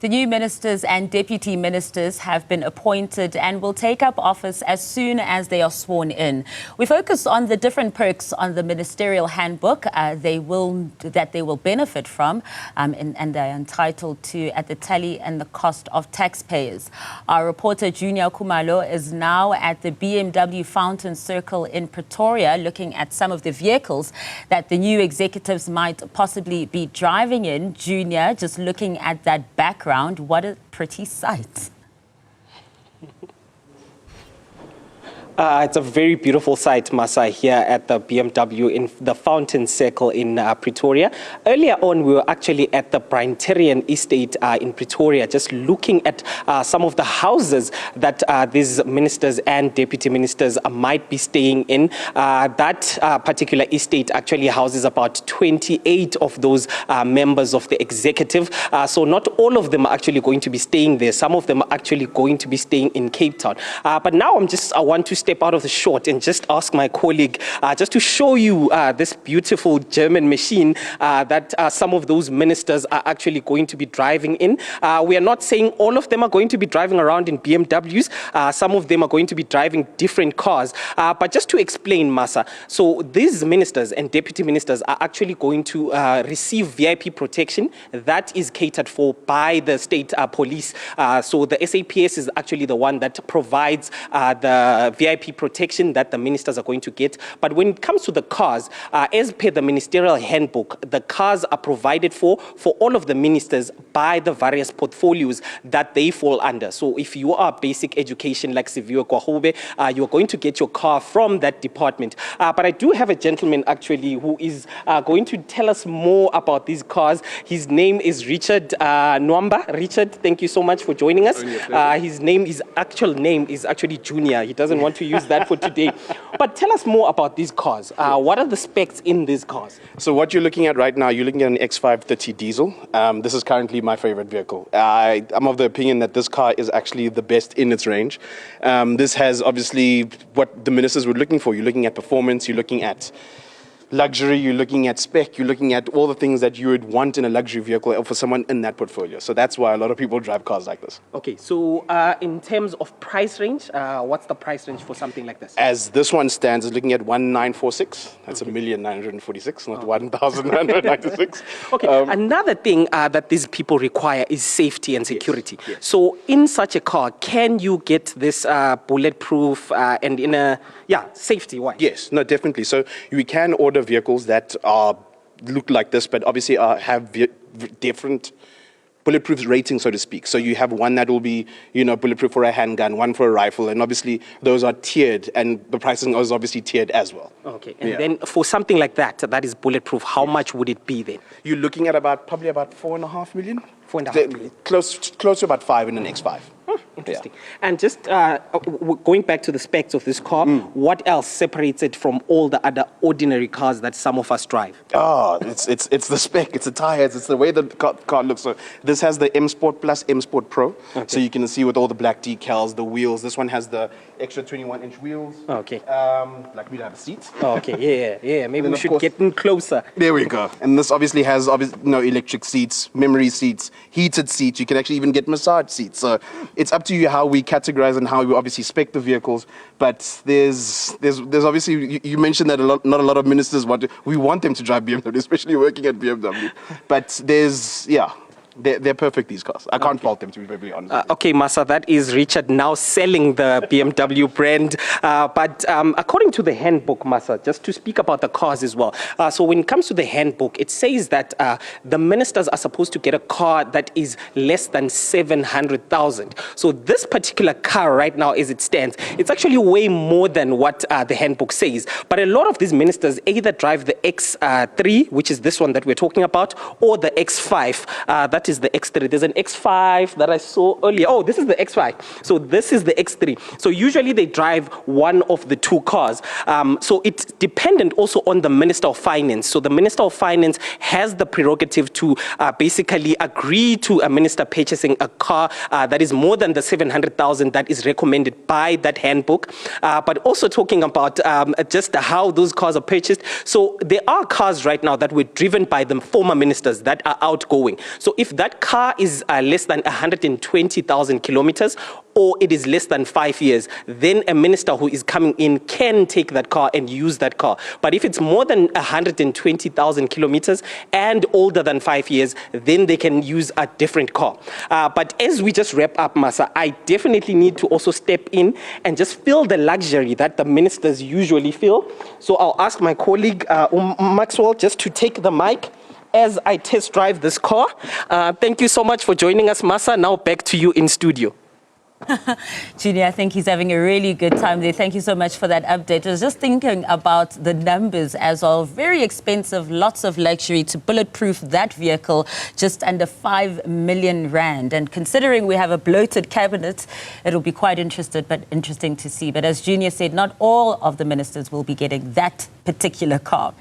The new ministers and deputy ministers have been appointed and will take up office as soon as they are sworn in. We focus on the different perks on the ministerial handbook that they will benefit from and they're entitled to at the tally and the cost of taxpayers. Our reporter Juniour Khumalo is now at the BMW Fountains Circle in Pretoria looking at some of the vehicles that the new executives might possibly be driving in. Juniour, just looking at that background, what a pretty sight. It's a very beautiful sight, Masa, here at the BMW in the Fountains Circle in Pretoria. Earlier on, we were actually at the Bryanterian estate in Pretoria, just looking at some of the houses that these ministers and deputy ministers might be staying in. That particular estate actually houses about 28 of those members of the executive. So not all of them are actually going to be staying there. Some of them are actually going to be staying in Cape Town. But now I want to step out of the shot and just ask my colleague just to show you this beautiful German machine that some of those ministers are actually going to be driving in. We are not saying all of them are going to be driving around in BMWs. Some of them are going to be driving different cars. But just to explain, Masa, so these ministers and deputy ministers are actually going to receive VIP protection that is catered for by the state police. So the SAPS is actually the one that provides the VIP protection that the ministers are going to get. But when it comes to the cars, as per the ministerial handbook, the cars are provided for all of the ministers by the various portfolios that they fall under. So if you are basic education like Siviwe Kwahobe, you're going to get your car from that department. But I do have a gentleman actually who is going to tell us more about these cars. His name is Richard Nwamba. Richard, thank you so much for joining us. His actual name is actually Juniour. He doesn't want to use that for today. But tell us more about these cars. What are the specs in these cars? So what you're looking at right now, you're looking at an X530 diesel. This is currently my favorite vehicle. I'm of the opinion that this car is actually the best in its range. This has obviously what the ministers were looking for. You're looking at performance, you're looking at luxury, you're looking at spec, you're looking at all the things that you would want in a luxury vehicle or for someone in that portfolio. So that's why a lot of people drive cars like this. Okay, so in terms of price range, what's the price range for something like this? As this one stands, is looking at 1,946. That's okay. 1,946, not 1,996. Okay, another thing that these people require is safety and security. Yes. So in such a car, can you get this bulletproof and in a, safety wise? Yes, no, definitely. So we can order vehicles that look like this, but obviously have different bulletproof ratings, so to speak. So you have one that will be, bulletproof for a handgun, one for a rifle, and obviously those are tiered, and the pricing is obviously tiered as well. Okay, and then for something like that is bulletproof, how much would it be then? You're looking at probably about 4.5 million. 4.5 million. Close to about 5 in the next 5. Interesting. And just going back to the specs of this car, what else separates it from all the other ordinary cars that some of us drive? It's the spec, it's the tires, it's the way the car looks. So this has the M Sport Plus, M Sport Pro. Okay. So you can see with all the black decals, the wheels. This one has the extra 21-inch wheels. Okay. Like we have seats. Okay, yeah. Maybe we should get in closer. There we go. And this obviously has electric seats, memory seats, heated seats. You can actually even get massage seats. So it's up to you how we categorize and how we obviously spec the vehicles. But there's obviously, you mentioned that not a lot of ministers we want them to drive BMW, especially working at BMW. But they're perfect, these cars. I can't fault them, to be very honest. Okay, Masa, that is Richard now selling the BMW brand. But according to the handbook, Masa, just to speak about the cars as well. So when it comes to the handbook, it says that the ministers are supposed to get a car that is less than 700,000. So this particular car right now, as it stands, it's actually way more than what the handbook says. But a lot of these ministers either drive the X3, which is this one that we're talking about, or the X5. That is the X3. There's an X5 that I saw earlier. Oh, this is the X5. So this is the X3. So usually they drive one of the two cars. So it's dependent also on the Minister of Finance. So the Minister of Finance has the prerogative to basically agree to a minister purchasing a car that is more than the 700,000 that is recommended by that handbook. But also talking about just how those cars are purchased. So there are cars right now that were driven by the former ministers that are outgoing. So if that car is less than 120,000 kilometers, or it is less than 5 years, then a minister who is coming in can take that car and use that car. But if it's more than 120,000 kilometers and older than 5 years, then they can use a different car. But as we just wrap up, Masa, I definitely need to also step in and just feel the luxury that the ministers usually feel. So I'll ask my colleague, Maxwell, just to take the mic as I test drive this car. Thank you so much for joining us, Masa. Now back to you in studio. Juniour, I think he's having a really good time there. Thank you so much for that update. I was just thinking about the numbers as well. Very expensive, lots of luxury to bulletproof that vehicle, just under 5 million rand. And considering we have a bloated cabinet, it'll be quite interesting to see. But as Juniour said, not all of the ministers will be getting that particular car.